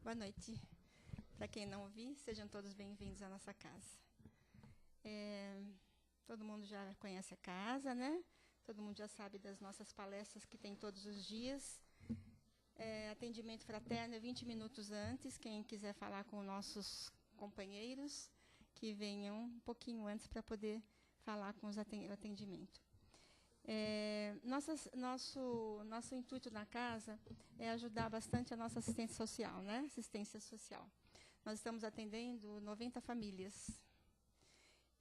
Boa noite. Para quem não ouviu, sejam todos bem-vindos à nossa casa. Todo mundo já conhece a casa, né? Todo mundo já sabe das nossas palestras que tem todos os dias. Atendimento fraterno é 20 minutos antes. Quem quiser falar com nossos companheiros, que venham um pouquinho antes para poder falar com o atendimento. Nosso intuito na casa é ajudar bastante a nossa assistência social, né? Assistência social. Nós estamos atendendo 90 famílias.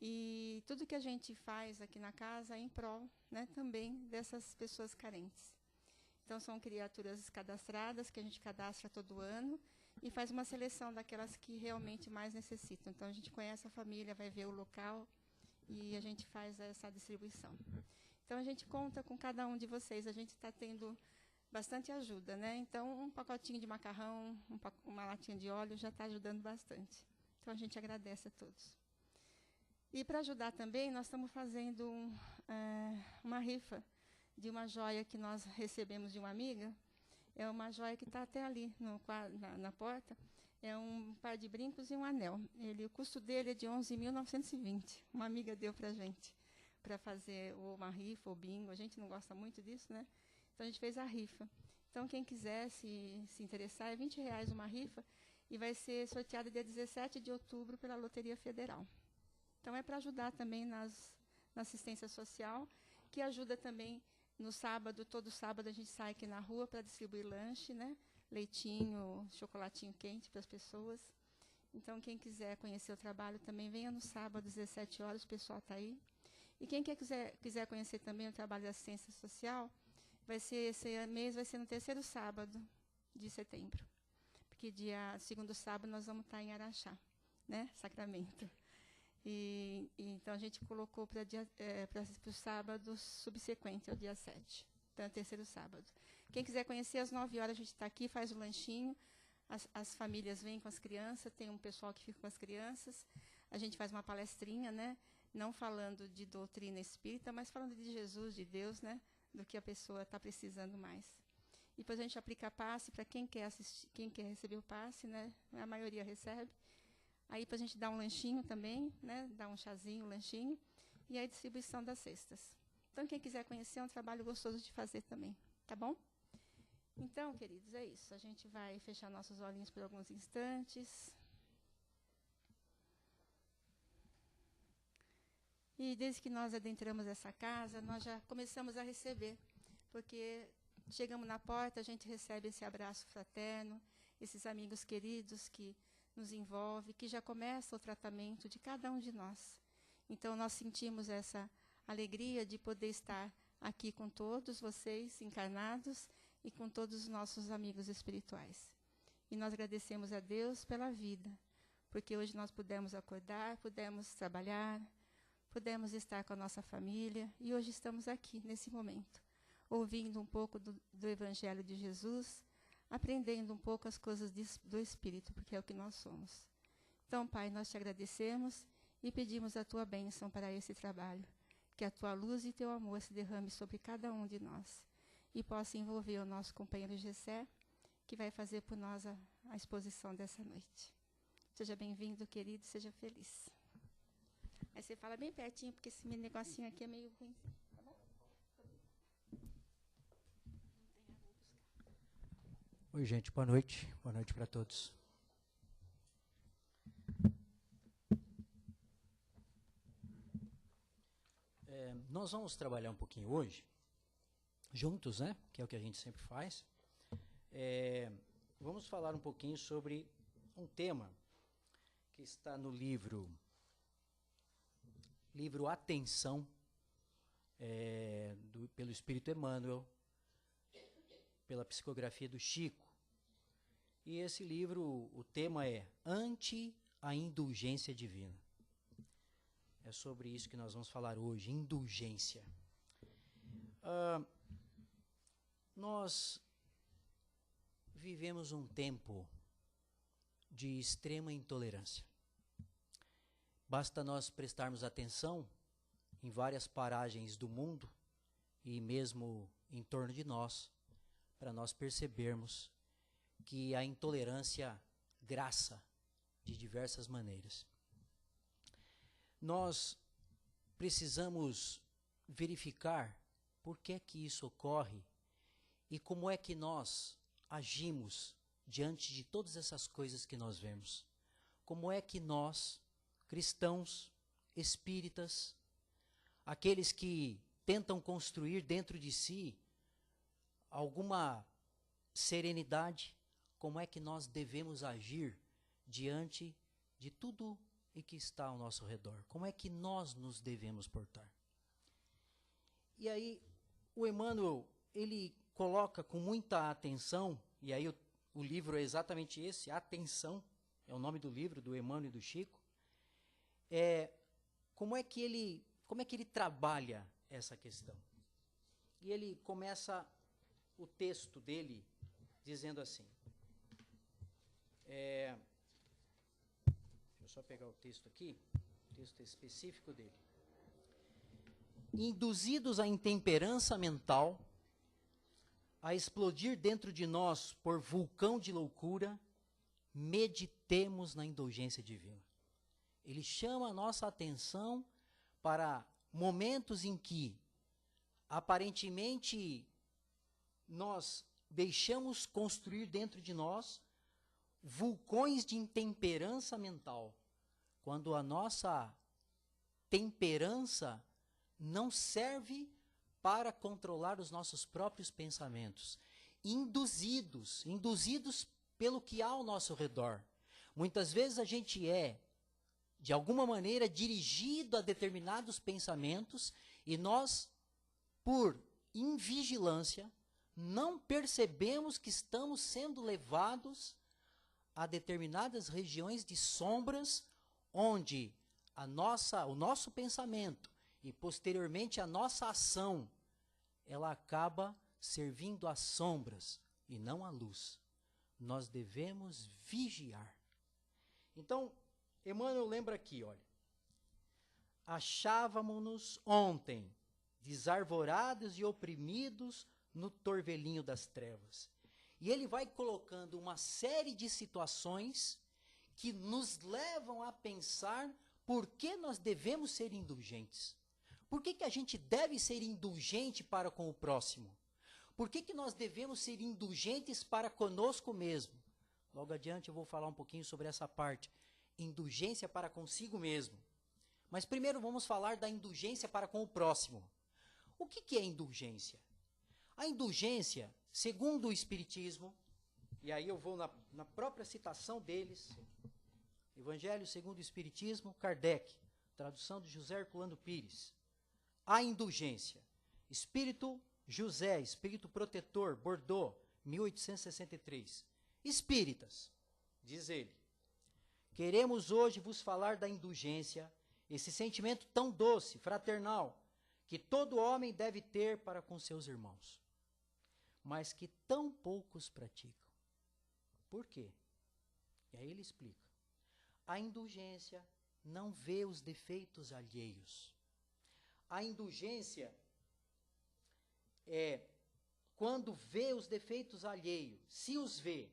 E tudo que a gente faz aqui na casa é em prol, né, também dessas pessoas carentes. Então, são criaturas cadastradas, que a gente cadastra todo ano, e faz uma seleção daquelas que realmente mais necessitam. Então, a gente conhece a família, vai ver o local, e a gente faz essa distribuição. Então, a gente conta com cada um de vocês. A gente está tendo bastante ajuda, né? Então, um pacotinho de macarrão, uma latinha de óleo já está ajudando bastante. Então, a gente agradece a todos. E, para ajudar também, nós estamos fazendo uma rifa de uma joia que nós recebemos de uma amiga. É uma joia que está até ali na porta. É um par de brincos e um anel. O custo dele é de 11.920. Uma amiga deu para a gente, para fazer uma rifa ou bingo. A gente não gosta muito disso, né? Então, a gente fez a rifa. Então, quem quiser se interessar, é R$20 uma rifa, e vai ser sorteada dia 17 de outubro pela Loteria Federal. Então, é para ajudar também na assistência social, que ajuda também no sábado. Todo sábado a gente sai aqui na rua para distribuir lanche, né? Leitinho, chocolatinho quente para as pessoas. Então, quem quiser conhecer o trabalho também, venha no sábado, às 17 horas, o pessoal está aí. E quem quiser conhecer também o trabalho da assistência social, esse mês vai ser no 3º sábado de setembro. Porque segundo sábado nós vamos estar em Araxá, né? Sacramento. Então, a gente colocou para o sábado subsequente, ao dia 7. Então, é o 3º sábado. Quem quiser conhecer, às 9 horas a gente está aqui, faz o lanchinho. As famílias vêm com as crianças, tem um pessoal que fica com as crianças. A gente faz uma palestrinha, né? Não falando de doutrina espírita, mas falando de Jesus, de Deus, né? Do que a pessoa está precisando mais. E depois a gente aplica passe para quem quer assistir, quem quer receber o passe, né? A maioria recebe. Aí, depois a gente dá um lanchinho também, né? Dá um chazinho, um lanchinho, e a distribuição das cestas. Então, quem quiser conhecer, é um trabalho gostoso de fazer também, tá bom? Então, queridos, é isso. A gente vai fechar nossos olhinhos por alguns instantes. E desde que nós adentramos essa casa, nós já começamos a receber, porque chegamos na porta, a gente recebe esse abraço fraterno, esses amigos queridos que nos envolve, que já começa o tratamento de cada um de nós. Então, nós sentimos essa alegria de poder estar aqui com todos vocês encarnados e com todos os nossos amigos espirituais. E nós agradecemos a Deus pela vida, porque hoje nós pudemos acordar, pudemos trabalhar, pudemos estar com a nossa família, e hoje estamos aqui, nesse momento, ouvindo um pouco do Evangelho de Jesus, aprendendo um pouco as coisas do Espírito, porque é o que nós somos. Então, Pai, nós te agradecemos e pedimos a tua bênção para esse trabalho, que a tua luz e teu amor se derrame sobre cada um de nós, e possa envolver o nosso companheiro Gessé, que vai fazer por nós a exposição dessa noite. Seja bem-vindo, querido, seja feliz. Aí você fala bem pertinho, porque esse meu negocinho aqui é meio ruim. Tá bom? Oi, gente, boa noite. Boa noite para todos. Nós vamos trabalhar um pouquinho hoje, juntos, né? Que é o que a gente sempre faz. Vamos falar um pouquinho sobre um tema que está no livro Atenção, pelo Espírito Emmanuel, pela psicografia do Chico. E esse livro, o tema é Ante a Indulgência Divina. É sobre isso que nós vamos falar hoje, indulgência. Nós vivemos um tempo de extrema intolerância. Basta nós prestarmos atenção em várias paragens do mundo e mesmo em torno de nós, para nós percebermos que a intolerância graça de diversas maneiras. Nós precisamos verificar por que é que isso ocorre e como é que nós agimos diante de todas essas coisas que nós vemos. Como é que nós, cristãos, espíritas, aqueles que tentam construir dentro de si alguma serenidade, como é que nós devemos agir diante de tudo e que está ao nosso redor? Como é que nós nos devemos portar? E aí, o Emmanuel, ele coloca com muita atenção, e aí o livro é exatamente esse, Atenção, é o nome do livro, do Emmanuel e do Chico, como é que ele trabalha essa questão. E ele começa o texto dele dizendo assim, deixa eu só pegar o texto aqui, o texto específico dele. Induzidos à intemperança mental, a explodir dentro de nós por vulcão de loucura, meditemos na indulgência divina. Ele chama a nossa atenção para momentos em que, aparentemente, nós deixamos construir dentro de nós vulcões de intemperança mental, quando a nossa temperança não serve para controlar os nossos próprios pensamentos, induzidos pelo que há ao nosso redor. Muitas vezes a gente de alguma maneira, dirigido a determinados pensamentos e nós, por invigilância, não percebemos que estamos sendo levados a determinadas regiões de sombras, onde o nosso pensamento e posteriormente a nossa ação, ela acaba servindo às sombras e não à luz. Nós devemos vigiar. Então, Emmanuel lembra aqui, olha. Achávamos-nos ontem desarvorados e oprimidos no torvelinho das trevas. E ele vai colocando uma série de situações que nos levam a pensar por que nós devemos ser indulgentes. Por que a gente deve ser indulgente para com o próximo? Por que nós devemos ser indulgentes para conosco mesmo? Logo adiante eu vou falar um pouquinho sobre essa parte. Indulgência para consigo mesmo. Mas primeiro vamos falar da indulgência para com o próximo. O que é indulgência? A indulgência, segundo o Espiritismo, e aí eu vou na própria citação deles, Evangelho segundo o Espiritismo, Kardec, tradução de José Herculano Pires. A indulgência, Espírito José, Espírito Protetor, Bordeaux, 1863. Espíritas, diz ele, queremos hoje vos falar da indulgência, esse sentimento tão doce, fraternal, que todo homem deve ter para com seus irmãos, mas que tão poucos praticam. Por quê? E aí ele explica. A indulgência não vê os defeitos alheios. A indulgência quando vê os defeitos alheios, se os vê,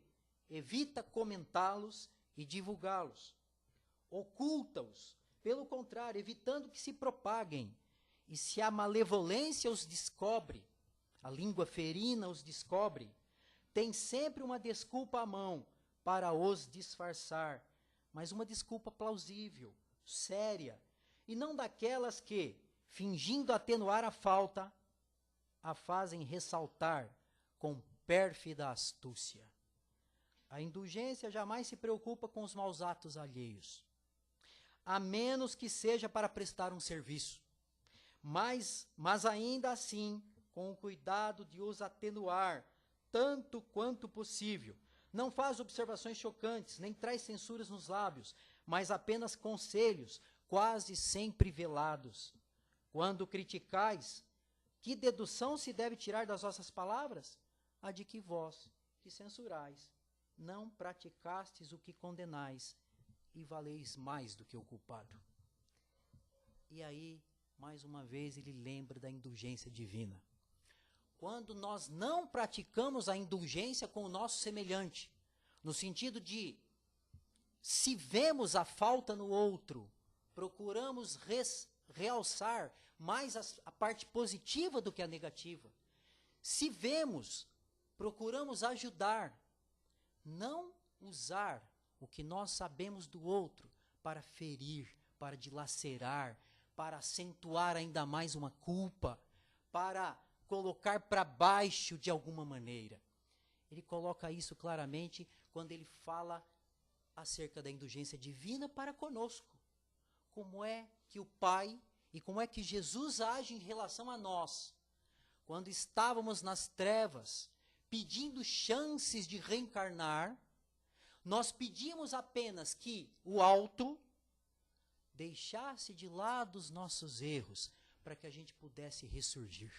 evita comentá-los e divulgá-los. Oculta-os, pelo contrário, evitando que se propaguem. E se a malevolência os descobre, a língua ferina os descobre, tem sempre uma desculpa à mão para os disfarçar, mas uma desculpa plausível, séria, e não daquelas que, fingindo atenuar a falta, a fazem ressaltar com pérfida astúcia. A indulgência jamais se preocupa com os maus atos alheios, a menos que seja para prestar um serviço, mas ainda assim, com o cuidado de os atenuar, tanto quanto possível. Não faz observações chocantes, nem traz censuras nos lábios, mas apenas conselhos, quase sempre velados. Quando criticais, que dedução se deve tirar das vossas palavras? A de que vós, que censurais, não praticastes o que condenais, e valeis mais do que o culpado. E aí, mais uma vez, ele lembra da indulgência divina. Quando nós não praticamos a indulgência com o nosso semelhante, no sentido de se vemos a falta no outro, procuramos realçar mais a parte positiva do que a negativa. Se vemos, procuramos ajudar, não usar o que nós sabemos do outro para ferir, para dilacerar, para acentuar ainda mais uma culpa, para colocar para baixo de alguma maneira. Ele coloca isso claramente quando ele fala acerca da indulgência divina para conosco. Como é que o Pai e como é que Jesus age em relação a nós, quando estávamos nas trevas, pedindo chances de reencarnar, nós pedimos apenas que o alto deixasse de lado os nossos erros, para que a gente pudesse ressurgir.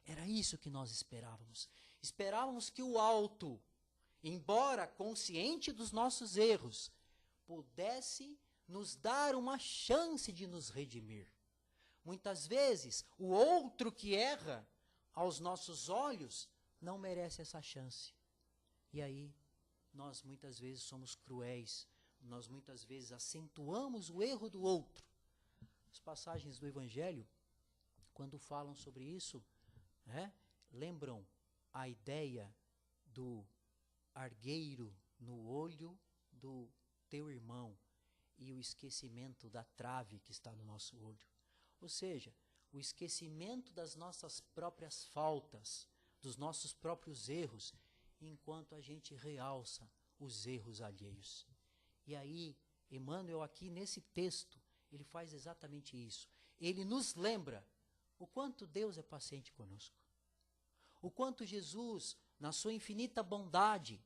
Era isso que nós esperávamos. Esperávamos que o alto, embora consciente dos nossos erros, pudesse nos dar uma chance de nos redimir. Muitas vezes, o outro que erra, aos nossos olhos, não merece essa chance. E aí, nós muitas vezes somos cruéis, nós muitas vezes acentuamos o erro do outro. As passagens do Evangelho, quando falam sobre isso, lembram a ideia do argueiro no olho do teu irmão e o esquecimento da trave que está no nosso olho. Ou seja, o esquecimento das nossas próprias faltas, dos nossos próprios erros, enquanto a gente realça os erros alheios. E aí, Emmanuel aqui nesse texto, ele faz exatamente isso. Ele nos lembra o quanto Deus é paciente conosco. O quanto Jesus, na sua infinita bondade,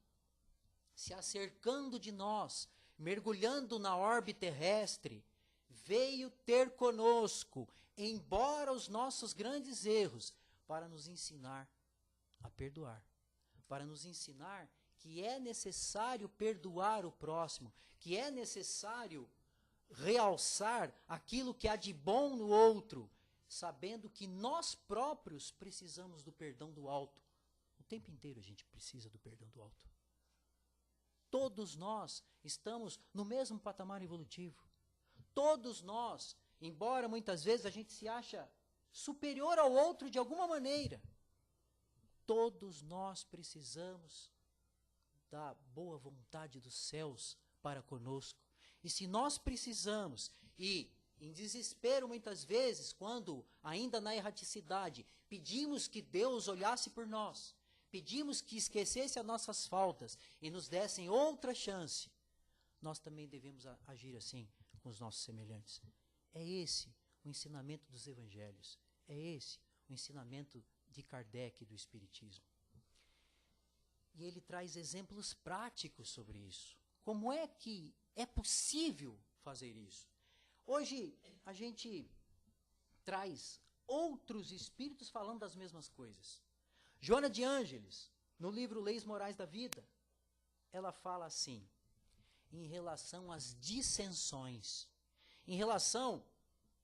se acercando de nós, mergulhando na orbe terrestre, veio ter conosco, embora os nossos grandes erros, para nos ensinar a perdoar, para nos ensinar que é necessário perdoar o próximo, que é necessário realçar aquilo que há de bom no outro, sabendo que nós próprios precisamos do perdão do alto. O tempo inteiro a gente precisa do perdão do alto. Todos nós estamos no mesmo patamar evolutivo. Todos nós, embora muitas vezes a gente se acha superior ao outro de alguma maneira, todos nós precisamos da boa vontade dos céus para conosco. E se nós precisamos, e em desespero muitas vezes, quando ainda na erraticidade, pedimos que Deus olhasse por nós, pedimos que esquecesse as nossas faltas e nos dessem outra chance, nós também devemos agir assim com os nossos semelhantes. É esse o ensinamento dos evangelhos, é esse o ensinamento de Kardec e do Espiritismo. E ele traz exemplos práticos sobre isso. Como é que é possível fazer isso? Hoje a gente traz outros espíritos falando das mesmas coisas. Joana de Ângeles, no livro Leis Morais da Vida, ela fala assim, em relação às dissensões, em relação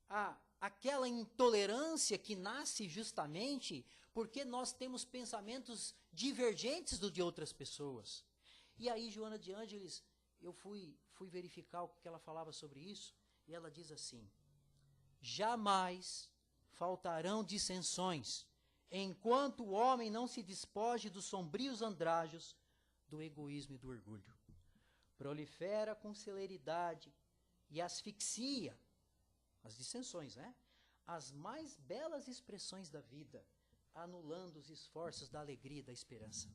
a aquela intolerância que nasce justamente porque nós temos pensamentos divergentes do de outras pessoas. E aí Joana de Ângeles, eu fui verificar o que ela falava sobre isso, e ela diz assim, jamais faltarão dissensões, enquanto o homem não se despoje dos sombrios andrajos do egoísmo e do orgulho. Prolifera com celeridade e asfixia, as dissensões, as mais belas expressões da vida, anulando os esforços da alegria e da esperança.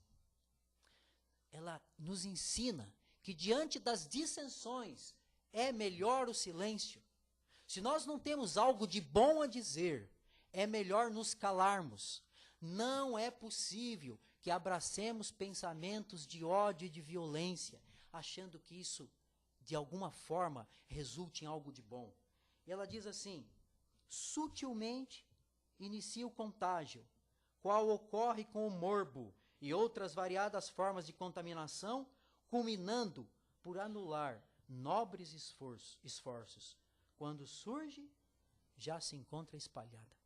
Ela nos ensina que diante das dissensões é melhor o silêncio. Se nós não temos algo de bom a dizer, é melhor nos calarmos. Não é possível que abracemos pensamentos de ódio e de violência, achando que isso, de alguma forma, resulte em algo de bom. E ela diz assim, sutilmente inicia o contágio, qual ocorre com o morbo e outras variadas formas de contaminação, culminando por anular nobres esforços. Quando surge, já se encontra espalhada.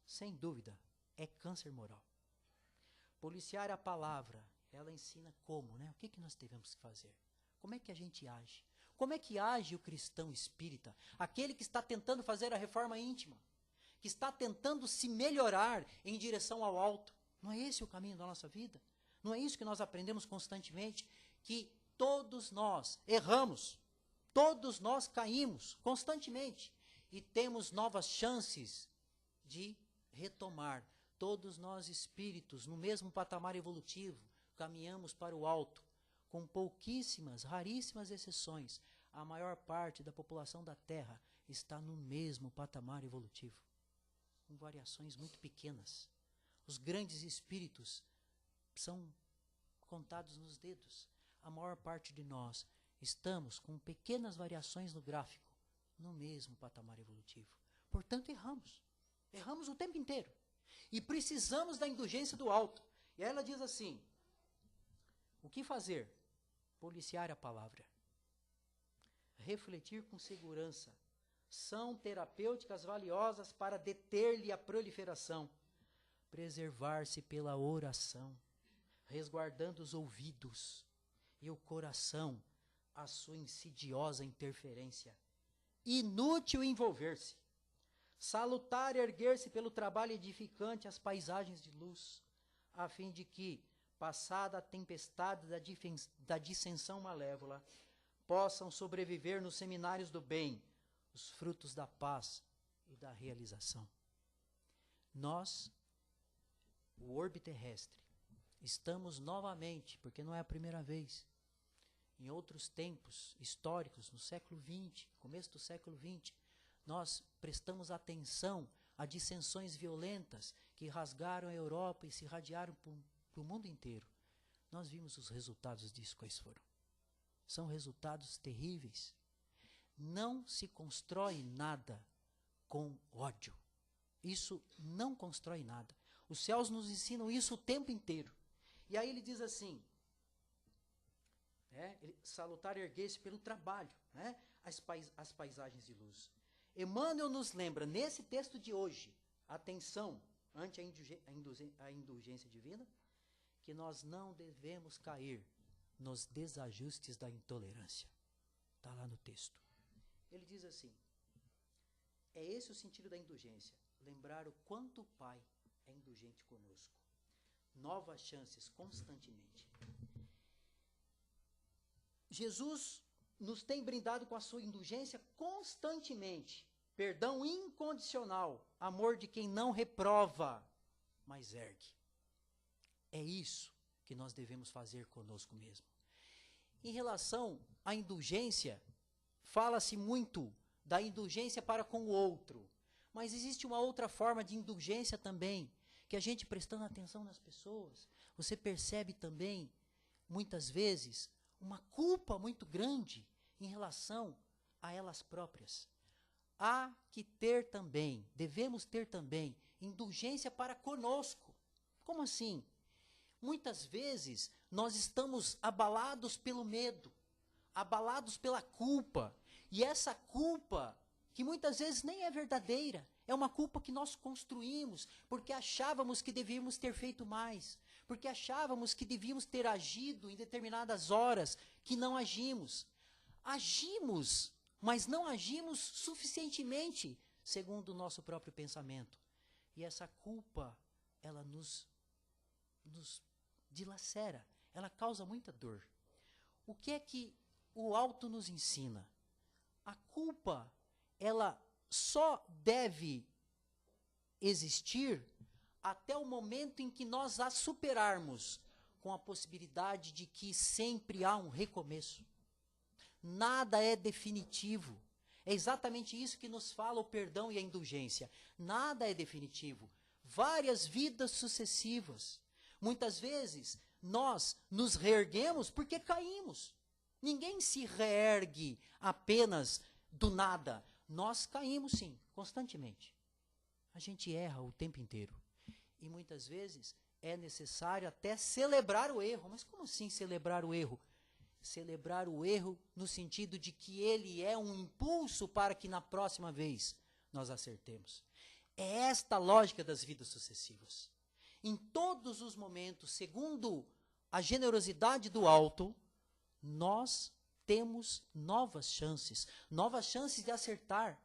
Sem dúvida, é câncer moral. Policiar a palavra, ela ensina como, o que nós devemos fazer Como é que a gente age? Como é que age o cristão espírita? Aquele que está tentando fazer a reforma íntima, que está tentando se melhorar em direção ao alto. Não é esse o caminho da nossa vida? Não é isso que nós aprendemos constantemente? Que todos nós erramos, todos nós caímos constantemente e temos novas chances de retomar. Todos nós espíritos, no mesmo patamar evolutivo, caminhamos para o alto, com pouquíssimas, raríssimas exceções. A maior parte da população da Terra está no mesmo patamar evolutivo, com variações muito pequenas. Os grandes espíritos são contados nos dedos. A maior parte de nós estamos com pequenas variações no gráfico, no mesmo patamar evolutivo. Portanto, erramos. Erramos o tempo inteiro. E precisamos da indulgência do alto. E aí ela diz assim, o que fazer? Policiar a palavra. Refletir com segurança. São terapêuticas valiosas para deter-lhe a proliferação. Preservar-se pela oração, resguardando os ouvidos e o coração à sua insidiosa interferência. Inútil envolver-se. Salutar erguer-se pelo trabalho edificante às paisagens de luz, a fim de que, passada a tempestade da dissensão malévola, possam sobreviver nos seminários do bem os frutos da paz e da realização. Nós, o orbe terrestre, estamos novamente, porque não é a primeira vez, em outros tempos históricos, no século XX, começo do século XX, nós prestamos atenção a dissensões violentas que rasgaram a Europa e se irradiaram para o mundo inteiro. Nós vimos os resultados disso, quais foram. São resultados terríveis. Não se constrói nada com ódio. Isso não constrói nada. Os céus nos ensinam isso o tempo inteiro. E aí ele diz assim, salutar erguer-se pelo trabalho, as paisagens de luz. Emmanuel nos lembra, nesse texto de hoje, atenção, ante a indulgência divina, que nós não devemos cair nos desajustes da intolerância. Está lá no texto. Ele diz assim, é esse o sentido da indulgência, lembrar o quanto o Pai é indulgente conosco. Novas chances constantemente. Jesus nos tem brindado com a sua indulgência constantemente. Perdão incondicional, amor de quem não reprova, mas ergue. É isso que nós devemos fazer conosco mesmo. Em relação à indulgência, fala-se muito da indulgência para com o outro, mas existe uma outra forma de indulgência também, que a gente prestando atenção nas pessoas, você percebe também, muitas vezes, uma culpa muito grande em relação a elas próprias. Há que ter também, devemos ter também, indulgência para conosco. Como assim? Muitas vezes nós estamos abalados pelo medo, abalados pela culpa, e essa culpa, que muitas vezes nem é verdadeira, é uma culpa que nós construímos, porque achávamos que devíamos ter feito mais, porque achávamos que devíamos ter agido em determinadas horas, que não agimos. Agimos, mas não agimos suficientemente, segundo o nosso próprio pensamento. E essa culpa, ela nos dilacera, ela causa muita dor. O que é que o alto nos ensina? A culpa, ela só deve existir até o momento em que nós a superarmos, com a possibilidade de que sempre há um recomeço. Nada é definitivo. É exatamente isso que nos fala o perdão e a indulgência. Nada é definitivo. Várias vidas sucessivas. Muitas vezes, nós nos reerguemos porque caímos. Ninguém se reergue apenas do nada. Nós caímos, sim, constantemente. A gente erra o tempo inteiro. E muitas vezes é necessário até celebrar o erro. Mas como assim celebrar o erro? Celebrar o erro no sentido de que ele é um impulso para que na próxima vez nós acertemos. É esta a lógica das vidas sucessivas. Em todos os momentos, segundo a generosidade do alto, nós temos novas chances de acertar.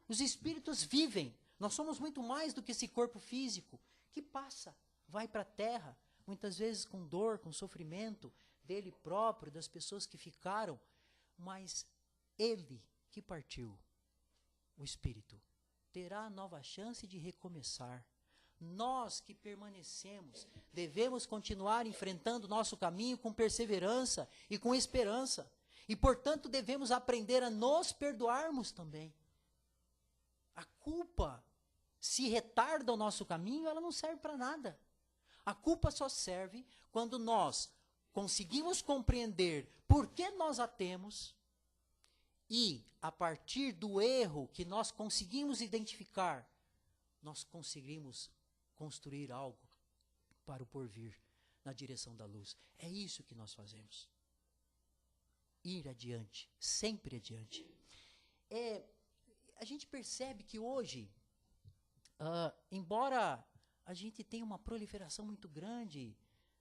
Os espíritos vivem. Nós somos muito mais do que esse corpo físico que passa, vai para a terra, muitas vezes com dor, com sofrimento dele próprio, das pessoas que ficaram, mas ele que partiu, o espírito, terá nova chance de recomeçar. Nós que permanecemos, devemos continuar enfrentando nosso caminho com perseverança e com esperança. E, portanto, devemos aprender a nos perdoarmos também. A culpa, se retarda o nosso caminho, ela não serve para nada. A culpa só serve quando nós conseguimos compreender por que nós a temos e, a partir do erro que nós conseguimos identificar, nós conseguimos construir algo para o porvir, na direção da luz. É isso que nós fazemos. Ir adiante, sempre adiante. A gente percebe que hoje, embora a gente tenha uma proliferação muito grande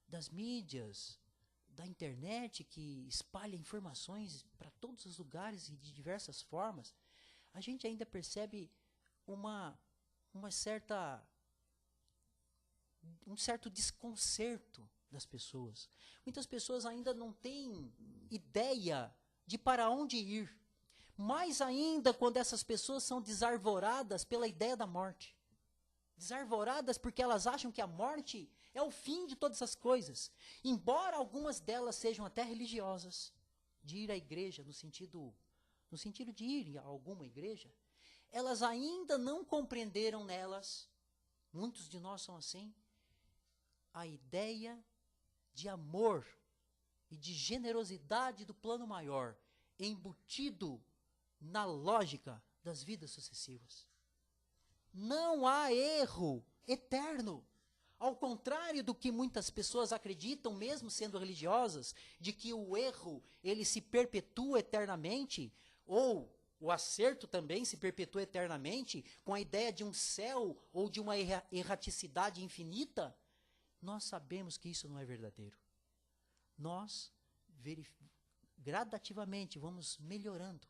das mídias, da internet, que espalha informações para todos os lugares e de diversas formas, a gente ainda percebe um certo desconcerto das pessoas. Muitas pessoas ainda não têm ideia de para onde ir. Mais ainda quando essas pessoas são desarvoradas pela ideia da morte. Desarvoradas porque elas acham que a morte é o fim de todas as coisas. Embora algumas delas sejam até religiosas, de ir à igreja, no sentido de ir a alguma igreja, elas ainda não compreenderam nelas, muitos de nós são assim, a ideia de amor e de generosidade do plano maior, embutido na lógica das vidas sucessivas. Não há erro eterno. Ao contrário do que muitas pessoas acreditam, mesmo sendo religiosas, de que o erro ele se perpetua eternamente, ou o acerto também se perpetua eternamente, com a ideia de um céu ou de uma erraticidade infinita, nós sabemos que isso não é verdadeiro. Nós gradativamente vamos melhorando.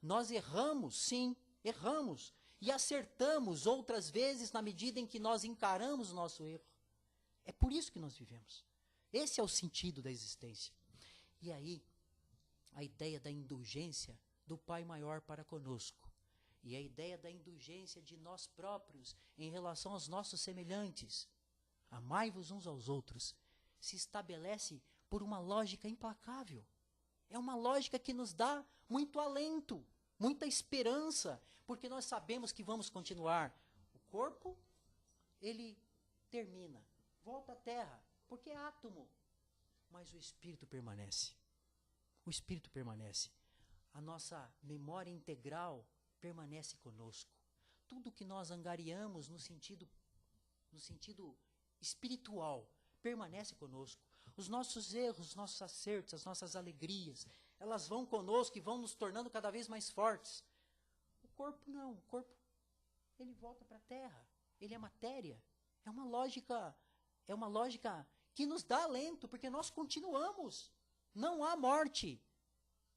Nós erramos, sim, erramos. E acertamos outras vezes na medida em que nós encaramos o nosso erro. É por isso que nós vivemos. Esse é o sentido da existência. E aí, a ideia da indulgência do Pai Maior para conosco. E a ideia da indulgência de nós próprios em relação aos nossos semelhantes. Amai-vos uns aos outros. Se estabelece por uma lógica implacável. É uma lógica que nos dá muito alento, muita esperança, porque nós sabemos que vamos continuar. O corpo, ele termina, volta à terra, porque é átomo. Mas o espírito permanece. O espírito permanece. A nossa memória integral permanece conosco. Tudo que nós angariamos no sentido espiritual permanece conosco. Os nossos erros, os nossos acertos, as nossas alegrias, elas vão conosco e vão nos tornando cada vez mais fortes. O corpo não, o corpo ele volta para a terra, ele é matéria. É uma lógica que nos dá alento, porque nós continuamos. Não há morte.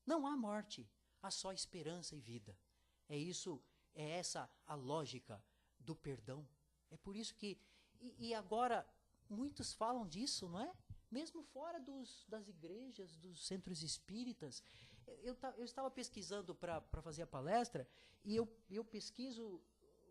Não há morte. Há só esperança e vida. É essa a lógica do perdão. É por isso que e agora muitos falam disso, não é? Mesmo fora das igrejas, dos centros espíritas. Eu estava pesquisando para fazer a palestra e eu pesquiso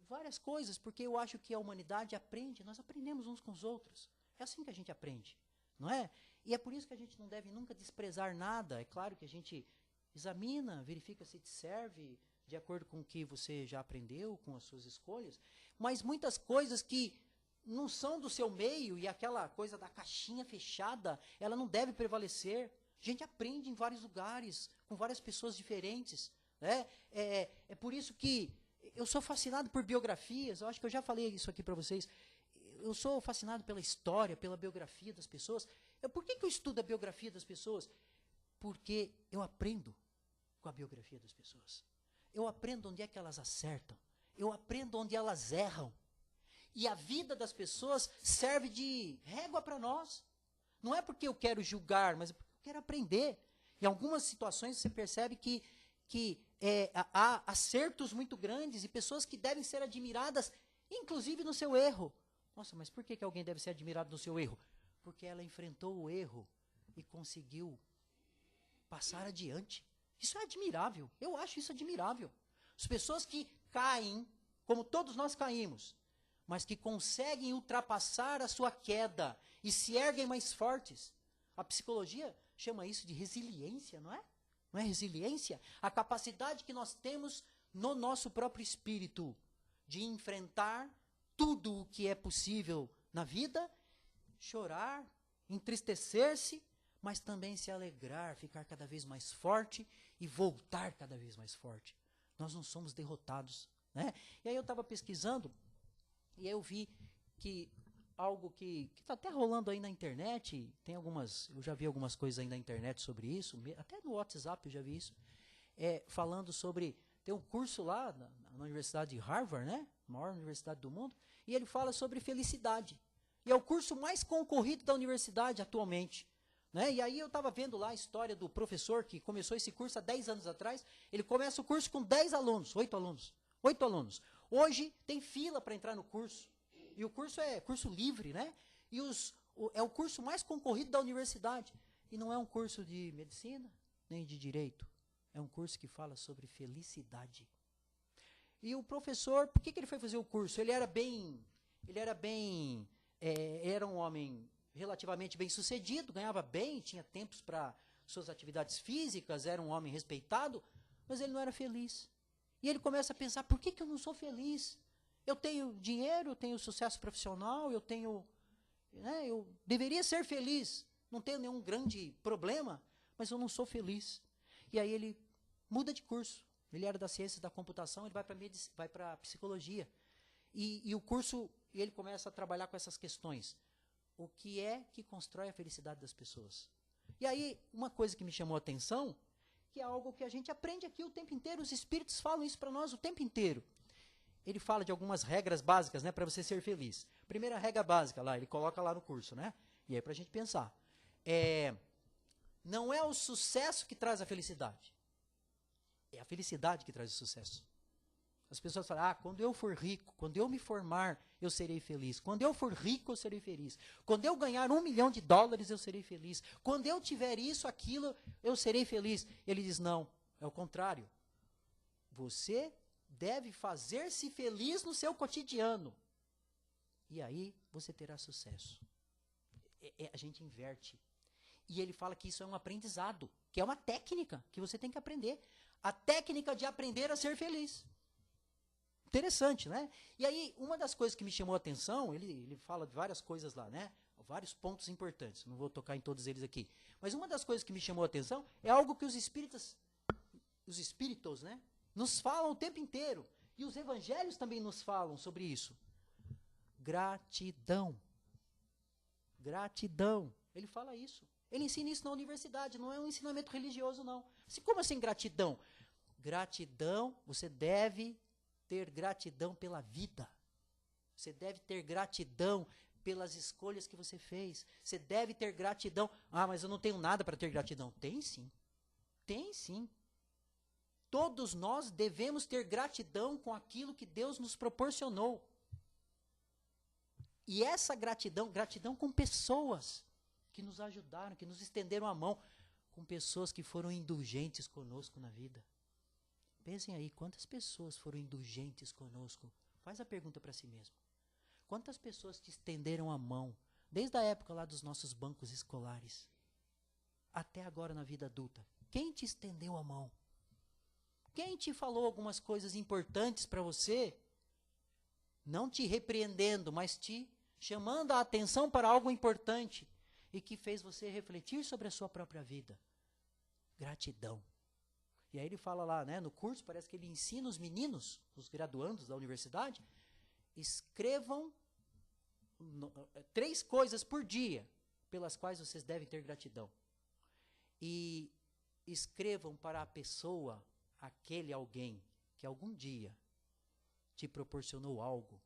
várias coisas, porque eu acho que a humanidade aprende, nós aprendemos uns com os outros. É assim que a gente aprende, não é? E é por isso que a gente não deve nunca desprezar nada. É claro que a gente examina, verifica se te serve de acordo com o que você já aprendeu, com as suas escolhas, mas muitas coisas que não são do seu meio e aquela coisa da caixinha fechada, ela não deve prevalecer. A gente aprende em vários lugares, com várias pessoas diferentes. Né? É por isso que eu sou fascinado por biografias. Eu acho que eu já falei isso aqui para vocês. Eu sou fascinado pela história, pela biografia das pessoas. Por que eu estudo a biografia das pessoas? Porque eu aprendo com a biografia das pessoas. Eu aprendo onde é que elas acertam. Eu aprendo onde elas erram. E a vida das pessoas serve de régua para nós. Não é porque eu quero julgar, mas é porque eu quero aprender. Em algumas situações você percebe que há acertos muito grandes e pessoas que devem ser admiradas, inclusive no seu erro. Nossa, mas por que alguém deve ser admirado no seu erro? Porque ela enfrentou o erro e conseguiu passar adiante. Isso é admirável. Eu acho isso admirável. As pessoas que caem, como todos nós caímos, mas que conseguem ultrapassar a sua queda e se erguem mais fortes. A psicologia chama isso de resiliência, não é? Não é resiliência? A capacidade que nós temos no nosso próprio espírito de enfrentar tudo o que é possível na vida, chorar, entristecer-se, mas também se alegrar, ficar cada vez mais forte e voltar cada vez mais forte. Nós não somos derrotados, né? E aí eu estava pesquisando e aí eu vi que algo que está até rolando aí na internet, eu já vi algumas coisas aí na internet sobre isso, até no WhatsApp eu já vi isso, falando sobre, tem um curso lá na Universidade de Harvard, né? Maior universidade do mundo, e ele fala sobre felicidade. E é o curso mais concorrido da universidade atualmente. Né? E aí eu estava vendo lá a história do professor que começou esse curso há 10 anos atrás. Ele começa o curso com 10 alunos, 8 alunos. 8 alunos. Hoje tem fila para entrar no curso. E o curso é curso livre, né? E é o curso mais concorrido da universidade. E não é um curso de medicina, nem de direito. É um curso que fala sobre felicidade. E o professor, por que ele foi fazer o curso? Ele era um homem relativamente bem sucedido, ganhava bem, tinha tempos para suas atividades físicas, era um homem respeitado, mas ele não era feliz. E ele começa a pensar, por que eu não sou feliz? Eu tenho dinheiro, eu tenho sucesso profissional, eu deveria ser feliz, não tenho nenhum grande problema, mas eu não sou feliz. E aí ele muda de curso. Ele era das ciências da computação, ele vai para psicologia. E o curso, ele começa a trabalhar com essas questões. O que é que constrói a felicidade das pessoas? E aí, uma coisa que me chamou a atenção, que é algo que a gente aprende aqui o tempo inteiro, os espíritos falam isso para nós o tempo inteiro. Ele fala de algumas regras básicas, né, para você ser feliz. Primeira regra básica lá, ele coloca lá no curso, né? E aí para a gente pensar. Não é o sucesso que traz a felicidade. É a felicidade que traz o sucesso. As pessoas falam, quando eu for rico, quando eu me formar, eu serei feliz. Quando eu for rico, eu serei feliz. Quando eu ganhar $1 milhão, eu serei feliz. Quando eu tiver isso, aquilo, eu serei feliz. Ele diz, não, é o contrário. Você deve fazer-se feliz no seu cotidiano. E aí, você terá sucesso. A gente inverte. E ele fala que isso é um aprendizado, que é uma técnica que você tem que aprender. A técnica de aprender a ser feliz. Interessante, né? E aí, uma das coisas que me chamou a atenção, ele fala de várias coisas lá, né? Vários pontos importantes, não vou tocar em todos eles aqui. Mas uma das coisas que me chamou a atenção é algo que os espíritos, né? Nos falam o tempo inteiro. E os evangelhos também nos falam sobre isso. Gratidão. Gratidão. Ele fala isso. Ele ensina isso na universidade, não é um ensinamento religioso, não. Como assim gratidão? Gratidão, você deve ter gratidão pela vida. Você deve ter gratidão pelas escolhas que você fez. Você deve ter gratidão. Mas eu não tenho nada para ter gratidão. Tem sim. Tem sim. Todos nós devemos ter gratidão com aquilo que Deus nos proporcionou. E essa gratidão com pessoas que nos ajudaram, que nos estenderam a mão, com pessoas que foram indulgentes conosco na vida. Pensem aí, quantas pessoas foram indulgentes conosco? Faz a pergunta para si mesmo. Quantas pessoas te estenderam a mão, desde a época lá dos nossos bancos escolares, até agora na vida adulta? Quem te estendeu a mão? Quem te falou algumas coisas importantes para você? Não te repreendendo, mas te chamando a atenção para algo importante e que fez você refletir sobre a sua própria vida. Gratidão. E aí ele fala lá, né, no curso, parece que ele ensina os meninos, os graduandos da universidade, escrevam 3 coisas por dia pelas quais vocês devem ter gratidão. E escrevam para a pessoa, aquele alguém que algum dia te proporcionou algo,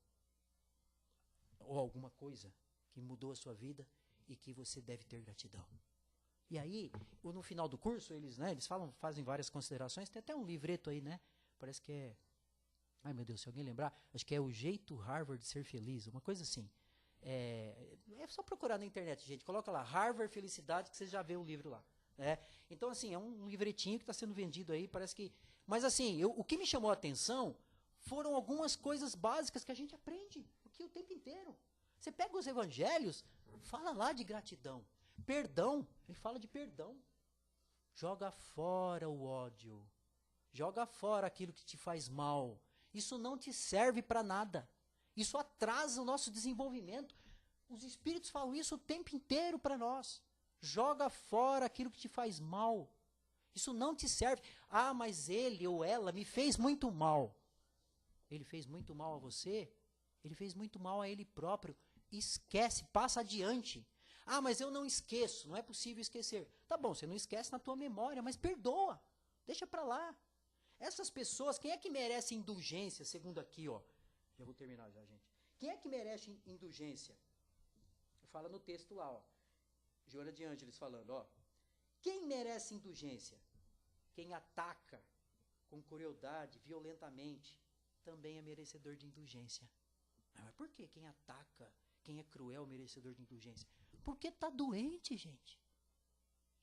ou alguma coisa que mudou a sua vida e que você deve ter gratidão. E aí, no final do curso, eles fazem várias considerações, tem até um livreto aí, né? Parece que é... Ai, meu Deus, se alguém lembrar, acho que é O Jeito Harvard de Ser Feliz, uma coisa assim. É só procurar na internet, gente. Coloca lá, Harvard Felicidade, que você já vê o livro lá. Então, assim, é um livretinho que está sendo vendido aí, parece que... Mas, assim, o que me chamou a atenção foram algumas coisas básicas que a gente aprende aqui o tempo inteiro. Você pega os evangelhos, fala lá de gratidão. Perdão, ele fala de perdão. Joga fora o ódio. Joga fora aquilo que te faz mal. Isso não te serve para nada. Isso atrasa o nosso desenvolvimento. Os espíritos falam isso o tempo inteiro para nós. Joga fora aquilo que te faz mal. Isso não te serve. Ah, mas ele ou ela me fez muito mal. Ele fez muito mal a você? Ele fez muito mal a ele próprio. Esquece, passa adiante. Ah, mas eu não esqueço, não é possível esquecer. Tá bom, você não esquece na tua memória, mas perdoa. Deixa para lá. Essas pessoas, quem é que merece indulgência, segundo aqui, ó. Já vou terminar já, gente. Quem é que merece indulgência? Fala no texto lá, ó. Joana de Ângeles falando, ó. Quem merece indulgência? Quem ataca com crueldade, violentamente, também é merecedor de indulgência. Mas por que quem ataca, quem é cruel, merecedor de indulgência? Porque está doente, gente.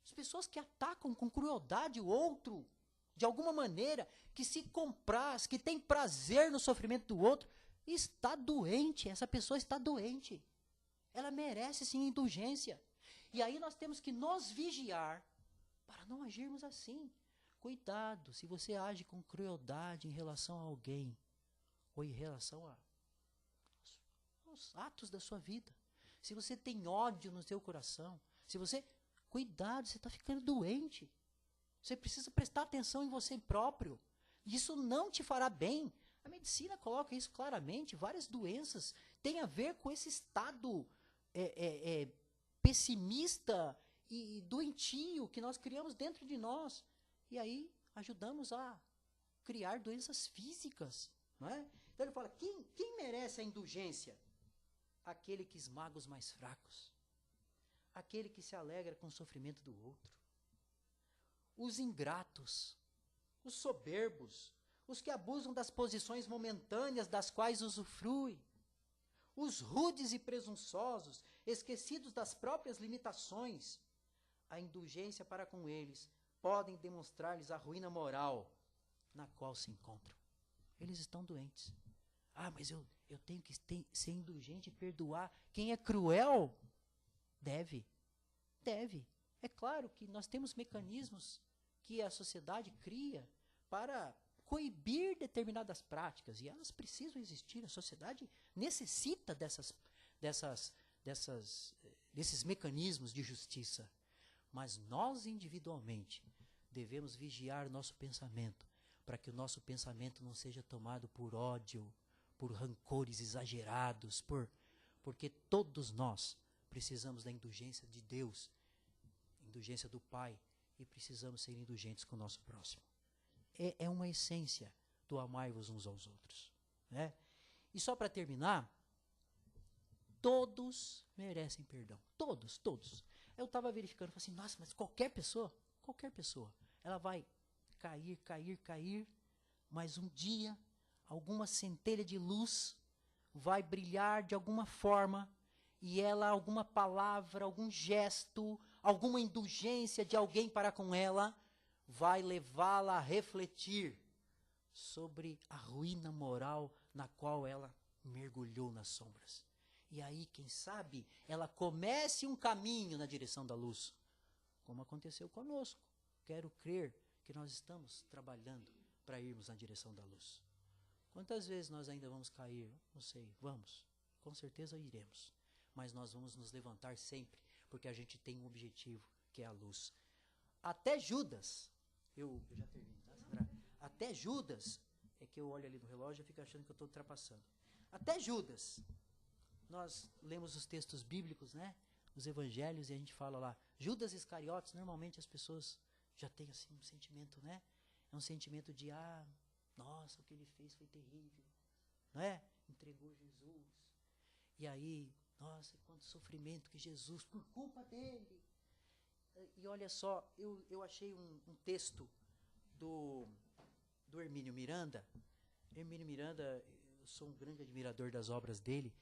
As pessoas que atacam com crueldade o outro, de alguma maneira, que se compraz, que tem prazer no sofrimento do outro, está doente. Essa pessoa está doente. Ela merece sim indulgência. E aí nós temos que nos vigiar para não agirmos assim. Cuidado, se você age com crueldade em relação a alguém, ou em relação aos atos da sua vida. Se você tem ódio no seu coração, cuidado, você está ficando doente. Você precisa prestar atenção em você próprio. Isso não te fará bem. A medicina coloca isso claramente. Várias doenças têm a ver com esse estado pessimista e doentio que nós criamos dentro de nós. E aí ajudamos a criar doenças físicas. Não é? Então ele fala, quem merece a indulgência? Aquele que esmaga os mais fracos. Aquele que se alegra com o sofrimento do outro. Os ingratos, os soberbos, os que abusam das posições momentâneas das quais usufruem, os rudes e presunçosos, esquecidos das próprias limitações. A indulgência para com eles podem demonstrar-lhes a ruína moral na qual se encontram. Eles estão doentes. Ah, mas eu tenho que ser indulgente e perdoar. Quem é cruel, deve. É claro que nós temos mecanismos que a sociedade cria para coibir determinadas práticas, e elas precisam existir. A sociedade necessita desses mecanismos de justiça. Mas nós, individualmente, devemos vigiar nosso pensamento, para que o nosso pensamento não seja tomado por ódio, por rancores exagerados, porque todos nós precisamos da indulgência de Deus, indulgência do Pai, e precisamos ser indulgentes com o nosso próximo. É uma essência do amai-vos uns aos outros. Né? E só para terminar, todos merecem perdão. Todos. Eu estava verificando, falei assim, nossa, mas qualquer pessoa, ela vai cair, mas um dia, alguma centelha de luz vai brilhar de alguma forma, e alguma palavra, algum gesto, alguma indulgência de alguém para com ela, vai levá-la a refletir sobre a ruína moral na qual ela mergulhou nas sombras. E aí, quem sabe, ela comece um caminho na direção da luz, como aconteceu conosco. Quero crer que nós estamos trabalhando para irmos na direção da luz. Quantas vezes nós ainda vamos cair? Não sei, vamos. Com certeza iremos. Mas nós vamos nos levantar sempre, porque a gente tem um objetivo, que é a luz. Até Judas, eu já termino, tá, Sandra? Até Judas, é que eu olho ali no relógio e fico achando que eu estou ultrapassando. Até Judas, nós lemos os textos bíblicos, né? Os evangelhos, e a gente fala lá, Judas Iscariotes, normalmente as pessoas já têm assim um sentimento, né? É um sentimento de, nossa, o que ele fez foi terrível, não é? Entregou Jesus. E aí, nossa, quanto sofrimento que Jesus, por culpa dele. E olha só, eu achei um texto do Hermínio Miranda. Hermínio Miranda, eu sou um grande admirador das obras dele,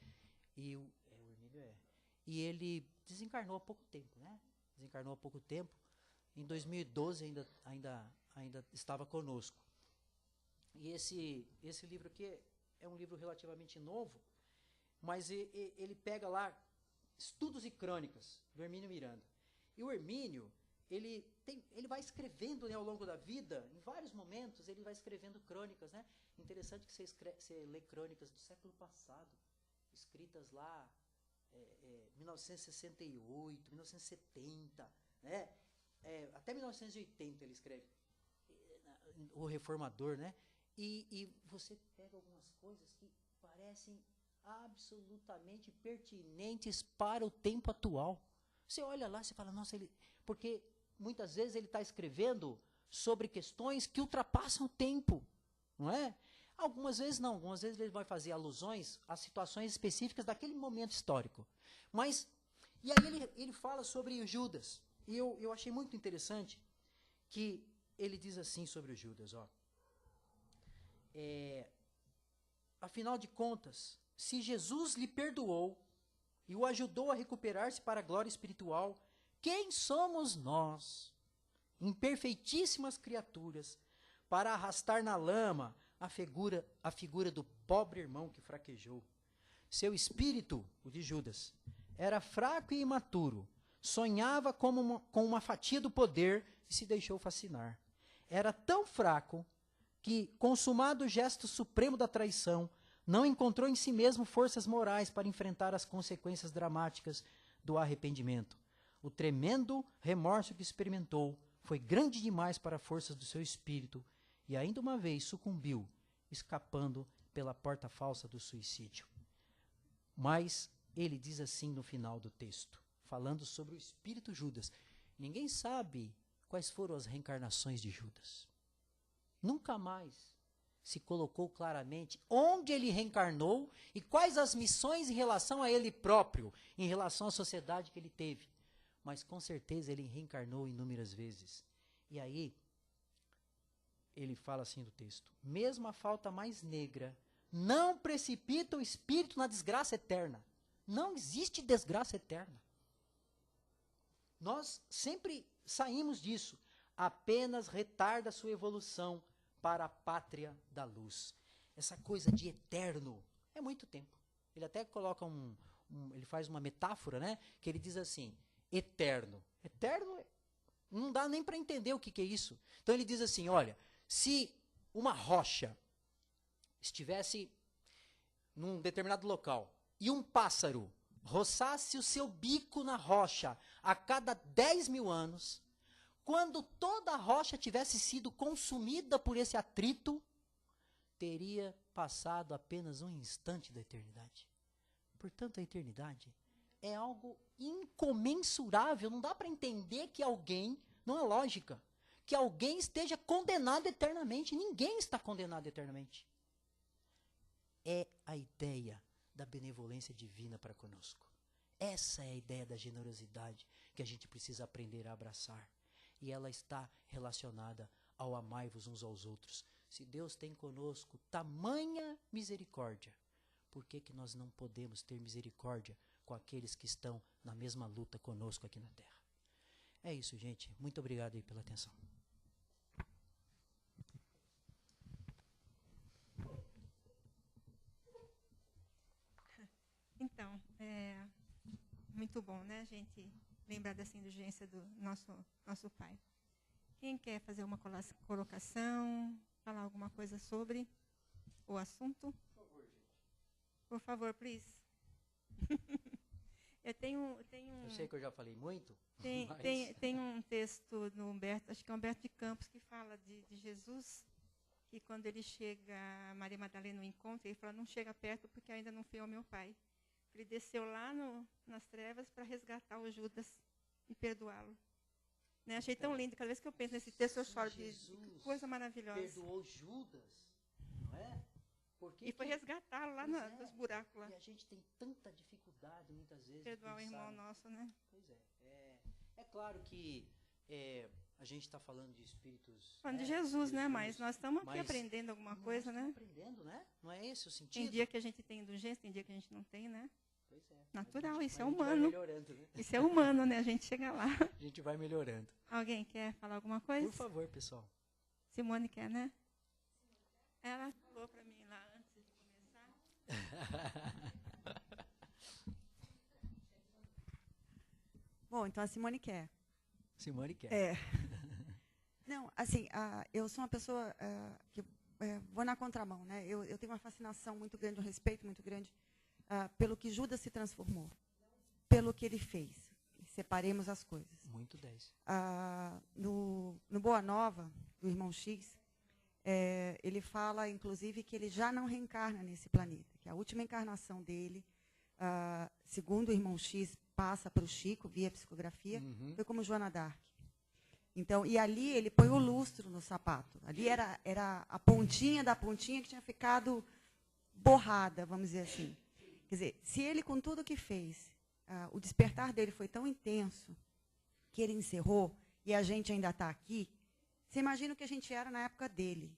e o Hermínio e ele desencarnou há pouco tempo, né? Desencarnou há pouco tempo. Em 2012 ainda estava conosco. E esse livro aqui é um livro relativamente novo, mas ele pega lá Estudos e Crônicas, do Hermínio Miranda. E o Hermínio, ele vai escrevendo, né, ao longo da vida, em vários momentos, ele vai escrevendo crônicas, né? Interessante que você lê crônicas do século passado, escritas lá, 1968, 1970, né? Até 1980 ele escreve, o Reformador, né? E você pega algumas coisas que parecem absolutamente pertinentes para o tempo atual. Você olha lá, você fala, nossa, porque muitas vezes ele está escrevendo sobre questões que ultrapassam o tempo, não é? Algumas vezes não, algumas vezes ele vai fazer alusões a situações específicas daquele momento histórico. Mas, e aí ele fala sobre o Judas, e eu achei muito interessante que ele diz assim sobre o Judas, ó. Afinal de contas, se Jesus lhe perdoou e o ajudou a recuperar-se para a glória espiritual, quem somos nós, imperfeitíssimas criaturas, para arrastar na lama a figura do pobre irmão que fraquejou? Seu espírito, o de Judas, era fraco e imaturo, sonhava com uma fatia do poder e se deixou fascinar. Era tão fraco que, consumado o gesto supremo da traição, não encontrou em si mesmo forças morais para enfrentar as consequências dramáticas do arrependimento. O tremendo remorso que experimentou foi grande demais para as forças do seu espírito e ainda uma vez sucumbiu, escapando pela porta falsa do suicídio. Mas ele diz assim no final do texto, falando sobre o espírito Judas. Ninguém sabe quais foram as reencarnações de Judas. Nunca mais se colocou claramente onde ele reencarnou e quais as missões em relação a ele próprio, em relação à sociedade que ele teve. Mas com certeza ele reencarnou inúmeras vezes. E aí, ele fala assim do texto: mesmo a falta mais negra não precipita o espírito na desgraça eterna. Não existe desgraça eterna. Nós sempre saímos disso. Apenas retarda sua evolução para a pátria da luz. Essa coisa de eterno é muito tempo. Ele até coloca ele faz uma metáfora, né? Que ele diz assim, eterno. Eterno, não dá nem para entender o que é isso. Então ele diz assim, olha, se uma rocha estivesse num determinado local e um pássaro roçasse o seu bico na rocha a cada 10.000 anos, quando toda a rocha tivesse sido consumida por esse atrito, teria passado apenas um instante da eternidade. Portanto, a eternidade é algo incomensurável. Não dá para entender que alguém, não é lógica, que alguém esteja condenado eternamente. Ninguém está condenado eternamente. É a ideia da benevolência divina para conosco. Essa é a ideia da generosidade que a gente precisa aprender a abraçar. E ela está relacionada ao amai-vos uns aos outros. Se Deus tem conosco tamanha misericórdia, por que nós não podemos ter misericórdia com aqueles que estão na mesma luta conosco aqui na Terra? É isso, gente. Muito obrigado aí pela atenção. Então, muito bom, né, a gente lembrar dessa indulgência do nosso Pai. Quem quer fazer uma colocação, falar alguma coisa sobre o assunto? Por favor, gente. Por favor, please. Eu tenho Eu sei que eu já falei muito. Tem um texto no Humberto, acho que é Humberto de Campos, que fala de Jesus, que quando ele chega a Maria Madalena no encontro, ele fala, não chega perto porque ainda não fui ao meu pai. Ele desceu lá nas trevas para resgatar o Judas e perdoá-lo. Né? Achei tão lindo, cada vez que eu penso nesse texto eu choro de coisa maravilhosa. Perdoou Judas, não é? E foi resgatá-lo lá nos buracos lá. E a gente tem tanta dificuldade muitas vezes perdoar o irmão nosso, né? Pois é. É claro que a gente está falando de espíritos... Falando de Jesus, né? Mas nós estamos aqui aprendendo alguma coisa, né? Aprendendo, né? Não é esse o sentido? Tem dia que a gente tem indulgência, tem dia que a gente não tem, né? Pois é. Natural, isso é A gente vai humano. melhorando, né? Isso é humano, né? A gente chega lá. A gente vai melhorando. Alguém quer falar alguma coisa? Por favor, pessoal. Simone quer, né? Ela falou para mim lá antes de começar. Bom, então a Simone quer. Simone quer. Não, assim, eu sou uma pessoa que vou na contramão, né? Eu tenho uma fascinação muito grande, um respeito muito grande pelo que Judas se transformou, pelo que ele fez. Separemos as coisas. Muito 10. No Boa Nova, do Irmão X, ele fala, inclusive, que ele já não reencarna nesse planeta, que a última encarnação dele, segundo o Irmão X, passa para o Chico, via psicografia, foi como Joana d'Arc. Então, e ali ele põe o lustro no sapato. Ali era a pontinha da pontinha que tinha ficado borrada, vamos dizer assim. Quer dizer, se ele, com tudo que fez, o despertar dele foi tão intenso que ele encerrou e a gente ainda está aqui, você imagina o que a gente era na época dele.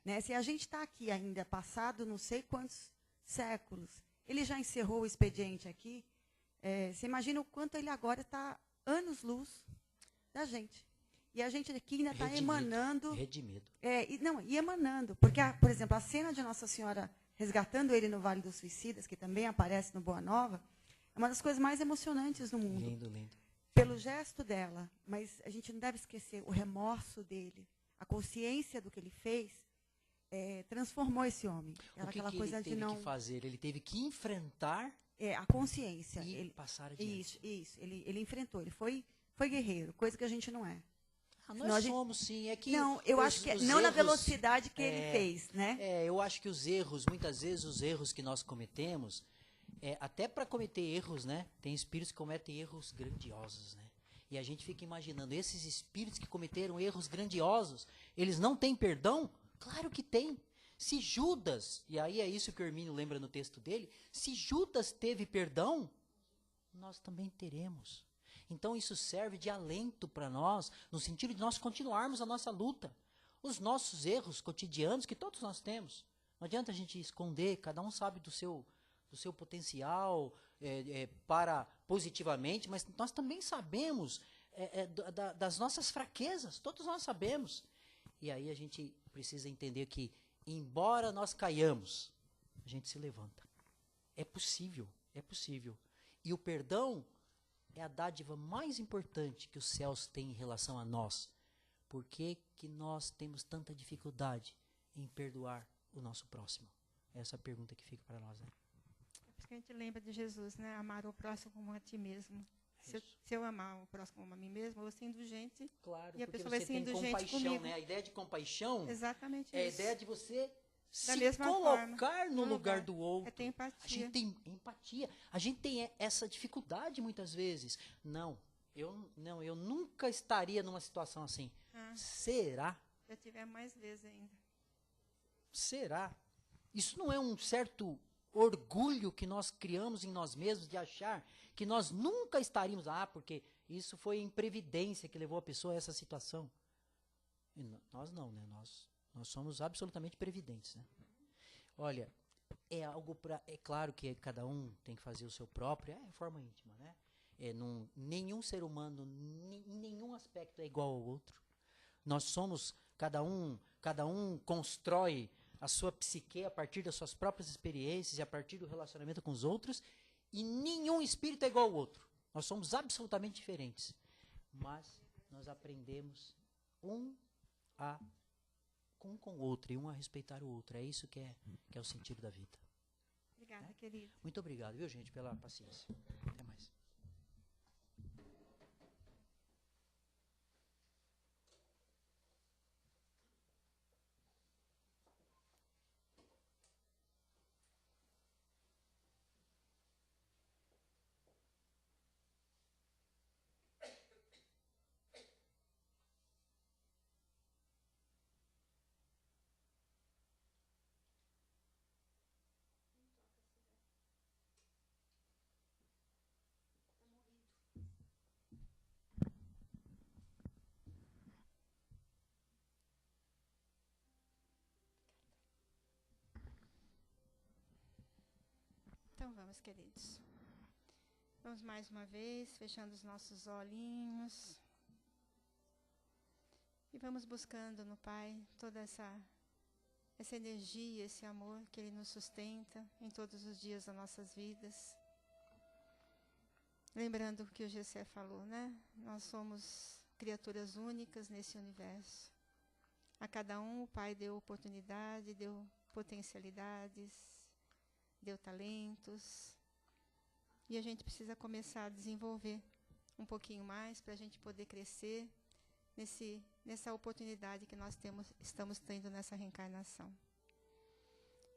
Né? Se a gente está aqui ainda, passado não sei quantos séculos, ele já encerrou o expediente aqui, você imagina o quanto ele agora está anos-luz da gente. E a gente aqui ainda está emanando... Redimido. E emanando. Porque, por exemplo, a cena de Nossa Senhora resgatando ele no Vale dos Suicidas, que também aparece no Boa Nova, é uma das coisas mais emocionantes do mundo. Lindo, lindo. Pelo gesto dela. Mas a gente não deve esquecer o remorso dele, a consciência do que ele fez, transformou esse homem. Era aquela coisa de não... O que ele teve que fazer? Ele teve que enfrentar... a consciência. E ele passar adiante. Isso. Ele enfrentou, ele foi guerreiro, coisa que a gente não é. Nós somos, sim. É que não, eu acho que não na velocidade que ele fez, né? Eu acho que os erros, muitas vezes os erros que nós cometemos, até para cometer erros, né? Tem espíritos que cometem erros grandiosos, né? E a gente fica imaginando, esses espíritos que cometeram erros grandiosos, eles não têm perdão? Claro que tem. Se Judas, e aí é isso que o Hermínio lembra no texto dele, se Judas teve perdão, nós também teremos. Então isso serve de alento para nós, no sentido de nós continuarmos a nossa luta. Os nossos erros cotidianos, que todos nós temos. Não adianta a gente esconder, cada um sabe do seu potencial para positivamente, mas nós também sabemos das nossas fraquezas, todos nós sabemos. E aí a gente precisa entender que, embora nós caiamos, a gente se levanta. É possível, é possível. E o perdão é a dádiva mais importante que os céus têm em relação a nós. Por que que nós temos tanta dificuldade em perdoar o nosso próximo? Essa é a pergunta que fica para nós, né? É porque a gente lembra de Jesus, né? Amar o próximo como a ti mesmo. Se eu amar o próximo como a mim mesmo, eu vou ser indulgente. Claro, e a porque pessoa você vai ser tem indulgente compaixão, comigo. né? A ideia de compaixão Exatamente é a isso. ideia de você Da se mesma colocar forma, no lugar do outro. É ter empatia. A gente tem empatia. A gente tem essa dificuldade muitas vezes. Não, eu nunca estaria numa situação assim. Será? Já tiver mais vezes ainda. Será? Isso não é um certo orgulho que nós criamos em nós mesmos de achar que nós nunca estaríamos... porque isso foi imprevidência que levou a pessoa a essa situação. E nós não, né? Nós somos absolutamente previdentes, né? Olha, é claro que cada um tem que fazer o seu próprio, forma íntima, né? Nenhum ser humano, em nenhum aspecto é igual ao outro. Nós somos, cada um constrói a sua psique a partir das suas próprias experiências e a partir do relacionamento com os outros, e nenhum espírito é igual ao outro. Nós somos absolutamente diferentes. Mas nós aprendemos um com o outro e um a respeitar o outro. É isso que é o sentido da vida. Obrigada, querido. Muito obrigado, viu, gente, pela paciência. Até mais. Então vamos, queridos. Vamos mais uma vez, fechando os nossos olhinhos. E vamos buscando no Pai toda essa energia, esse amor que Ele nos sustenta em todos os dias das nossas vidas. Lembrando o que o Gessé falou, né? Nós somos criaturas únicas nesse universo. A cada um o Pai deu oportunidade, deu potencialidades, deu talentos. E a gente precisa começar a desenvolver um pouquinho mais para a gente poder crescer nessa oportunidade que nós estamos tendo nessa reencarnação.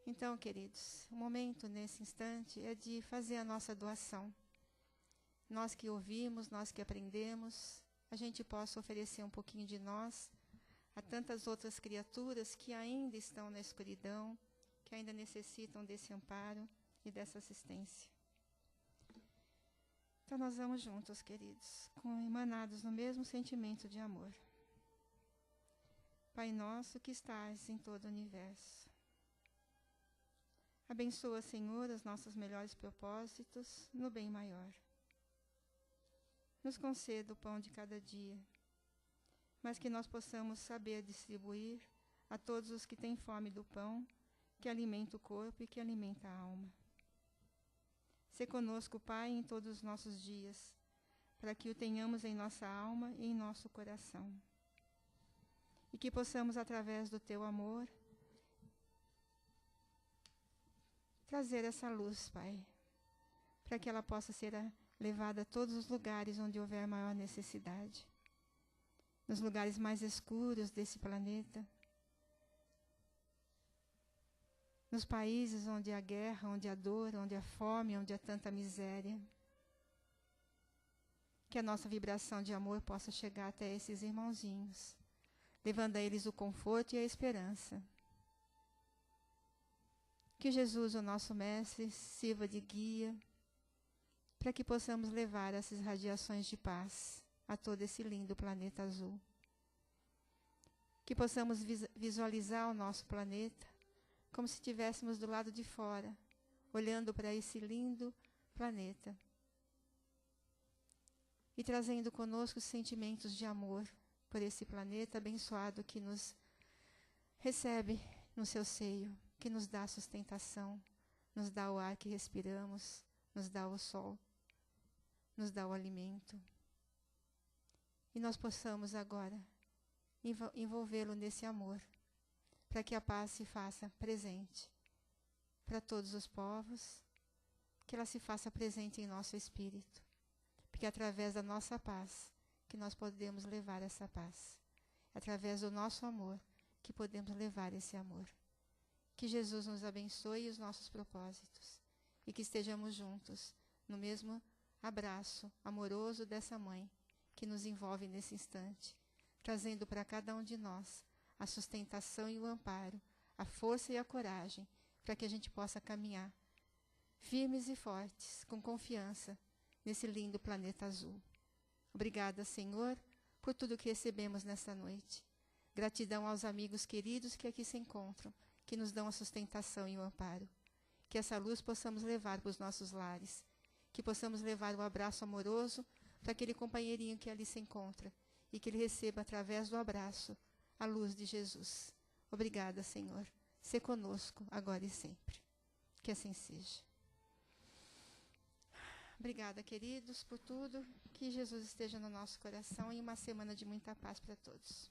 Então, queridos, o momento nesse instante é de fazer a nossa doação. Nós que ouvimos, nós que aprendemos, a gente possa oferecer um pouquinho de nós a tantas outras criaturas que ainda estão na escuridão, que ainda necessitam desse amparo e dessa assistência. Então nós vamos juntos, queridos, emanados no mesmo sentimento de amor. Pai nosso que estás em todo o universo. Abençoa, Senhor, os nossos melhores propósitos no bem maior. Nos conceda o pão de cada dia, mas que nós possamos saber distribuir a todos os que têm fome do pão, que alimenta o corpo e que alimenta a alma. Sê conosco, Pai, em todos os nossos dias, para que o tenhamos em nossa alma e em nosso coração. E que possamos, através do Teu amor, trazer essa luz, Pai, para que ela possa ser levada a todos os lugares onde houver maior necessidade. Nos lugares mais escuros desse planeta, nos países onde há guerra, onde há dor, onde há fome, onde há tanta miséria. Que a nossa vibração de amor possa chegar até esses irmãozinhos, levando a eles o conforto e a esperança. Que Jesus, o nosso Mestre, sirva de guia, para que possamos levar essas radiações de paz a todo esse lindo planeta azul. Que possamos visualizar o nosso planeta como se estivéssemos do lado de fora, olhando para esse lindo planeta e trazendo conosco sentimentos de amor por esse planeta abençoado que nos recebe no seu seio, que nos dá sustentação, nos dá o ar que respiramos, nos dá o sol, nos dá o alimento. E nós possamos agora envolvê-lo nesse amor, para que a paz se faça presente para todos os povos, que ela se faça presente em nosso espírito, porque é através da nossa paz que nós podemos levar essa paz, é através do nosso amor que podemos levar esse amor. Que Jesus nos abençoe os nossos propósitos e que estejamos juntos no mesmo abraço amoroso dessa mãe que nos envolve nesse instante, trazendo para cada um de nós a sustentação e o amparo, a força e a coragem, para que a gente possa caminhar firmes e fortes, com confiança, nesse lindo planeta azul. Obrigada, Senhor, por tudo que recebemos nesta noite. Gratidão aos amigos queridos que aqui se encontram, que nos dão a sustentação e o amparo. Que essa luz possamos levar para os nossos lares, que possamos levar o abraço amoroso para aquele companheirinho que ali se encontra, e que ele receba, através do abraço, a luz de Jesus. Obrigada, Senhor. Sê conosco, agora e sempre. Que assim seja. Obrigada, queridos, por tudo. Que Jesus esteja no nosso coração e uma semana de muita paz para todos.